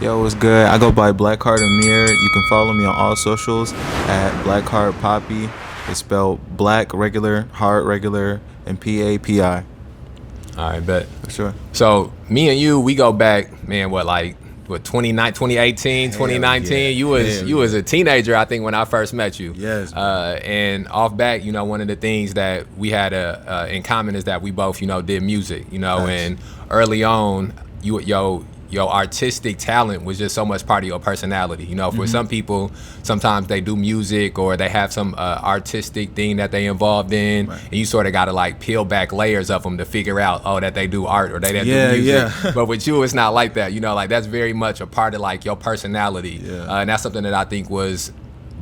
Yo, what's good? I go by BLKHRT AMiR. You can follow me on all socials at BLKHRT Poppy. It's spelled Black Regular, Heart Regular, and PAPI. All right, bet. For sure. So me and you, we go back, man. What 2018, 2019? Yeah. You was a teenager, I think, when I first met you. Yes. And off back, one of the things that we had in common is that we both, did music. Nice. And early on, your artistic talent was just so much part of your personality. For some people, sometimes they do music or they have some artistic thing that they involved in, Right. and you sort of got to like peel back layers of them to figure out, that they do art or they do music. Yeah. But with you, it's not like that. Like that's very much a part of like your personality, Yeah. and that's something that I think was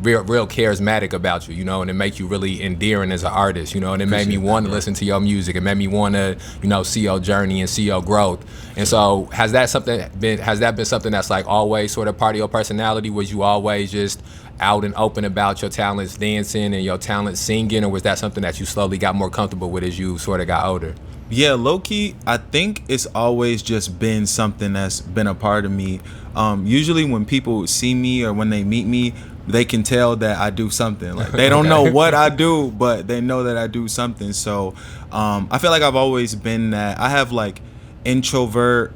real charismatic about you, and it makes you really endearing as an artist, and it made me want to listen to your music. It made me want to, see your journey and see your growth. And so has that been something that's like always sort of part of your personality? Was you always just out and open about your talents dancing and your talents singing, or was that something that you slowly got more comfortable with as you sort of got older? Yeah, low-key, I think it's always just been something that's been a part of me. Usually when people see me or when they meet me, they can tell that I do something. Like they don't know what I do, but they know that I do something. So I feel like I've always been that. I have like introvert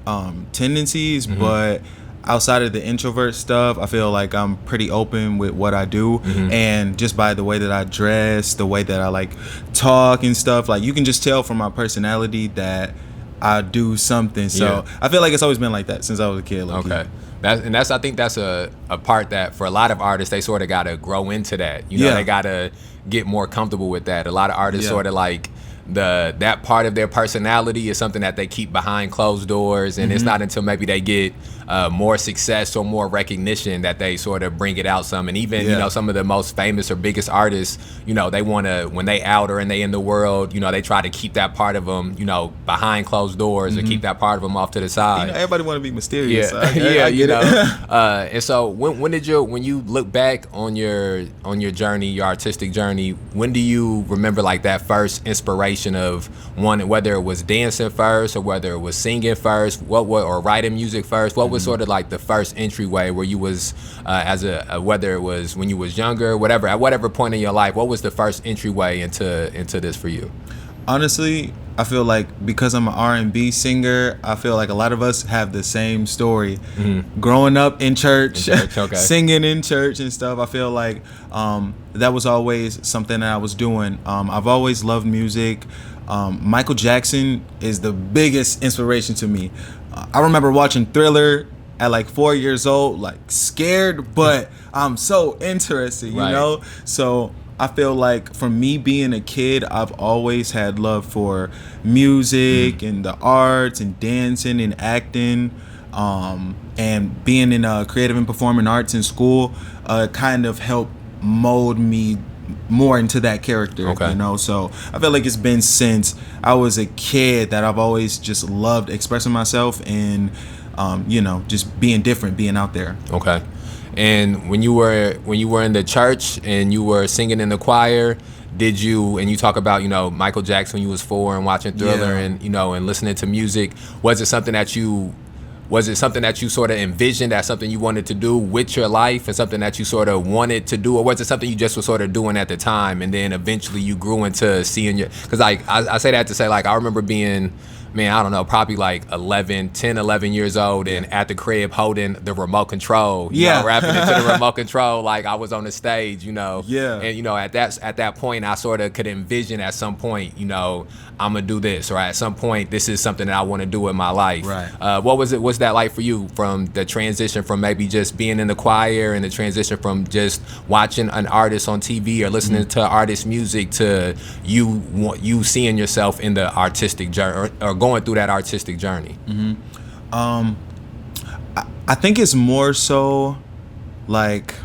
tendencies, but outside of the introvert stuff, I feel like I'm pretty open with what I do. And just by the way that I dress, the way that I like talk and stuff, like you can just tell from my personality that I do something. So I feel like it's always been like that since I was a kid. Okay. I think that's a part that for a lot of artists, they sort of got to grow into that. They got to get more comfortable with that. A lot of artists sort of like that part of their personality is something that they keep behind closed doors, and it's not until maybe they get more success or more recognition that they sort of bring it out some. And even some of the most famous or biggest artists, they want to, when they out or and they in the world, they try to keep that part of them, behind closed doors or keep that part of them off to the side. Everybody want to be mysterious. And so when you look back on your journey, your artistic journey, when do you remember like that first inspiration of one, whether it was dancing first or whether it was singing first, or writing music first? What was sort of like the first entryway where you was whether it was when you was younger, whatever, at whatever point in your life, what was the first entryway into this for you? Honestly, I feel like because I'm an R&B singer, I feel like a lot of us have the same story. Growing up in church, okay. Singing in church and stuff, I feel like that was always something that I was doing. I've always loved music. Michael Jackson is the biggest inspiration to me. I remember watching Thriller at like 4 years old, like scared, but I'm so interested, you know? So I feel like for me being a kid, I've always had love for music and the arts and dancing and acting, and being in creative and performing arts in school kind of helped mold me more into that character, so I feel like it's been since I was a kid that I've always just loved expressing myself and just being different, being out there. Okay. And when you were in the church and you were singing in the choir, and you talk about, Michael Jackson when you was 4 and watching Thriller and, and listening to music, was it something that you sort of envisioned as something you wanted to do with your life and something that you sort of wanted to do, or was it something you just were sort of doing at the time and then eventually you grew into seeing because like I say that to say, like, I remember being, man, I don't know, probably like 11 years old and at the crib holding the remote control, rapping into the remote control like I was on the stage, and at that point I sort of could envision at some point, I'm gonna do this, or at some point this is something that I want to do in my life. What's that like for you, from the transition from maybe just being in the choir and the transition from just watching an artist on TV or listening to artist music to you seeing yourself in the artistic journey or going through that artistic journey? I think it's more so like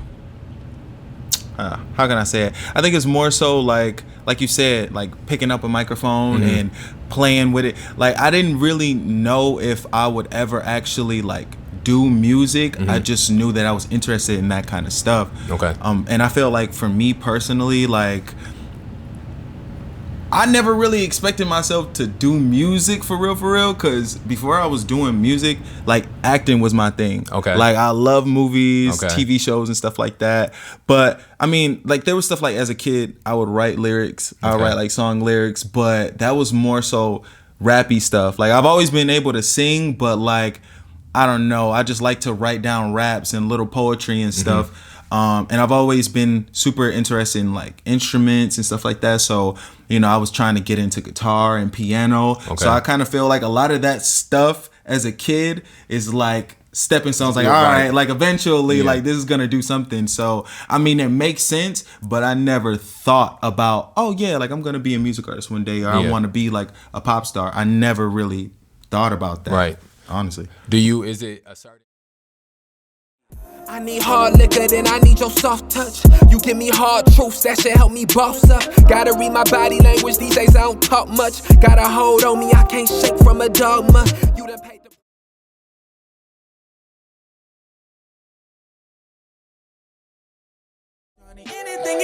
how can I say it? I think it's more so like you said, like picking up a microphone and playing with it. Like I didn't really know if I would ever actually like do music. I just knew that I was interested in that kind of stuff. And I feel like for me personally, like I never really expected myself to do music for real, because before I was doing music, like acting was my thing. Okay. Like I love movies, Okay. TV shows and stuff like that. But I mean, like there was stuff like as a kid, I would write lyrics. I would write like song lyrics, but that was more so rappy stuff. Like I've always been able to sing, but like, I don't know, I just like to write down raps and little poetry and stuff. And I've always been super interested in like instruments and stuff like that. So, you know, I was trying to get into guitar and piano. So I kind of feel like a lot of that stuff as a kid is like stepping stones. Like, all right, like eventually, like this is going to do something. So, I mean, it makes sense, but I never thought about, oh yeah, like I'm going to be a music artist one day, or I want to be like a pop star. I never really thought about that. Right. Honestly. Is it a certain... I need hard liquor, then I need your soft touch. You give me hard truths, that should help me boss up. Gotta read my body language, these days I don't talk much. Got a hold on me, I can't shake from a dogma. You done paid the... Anything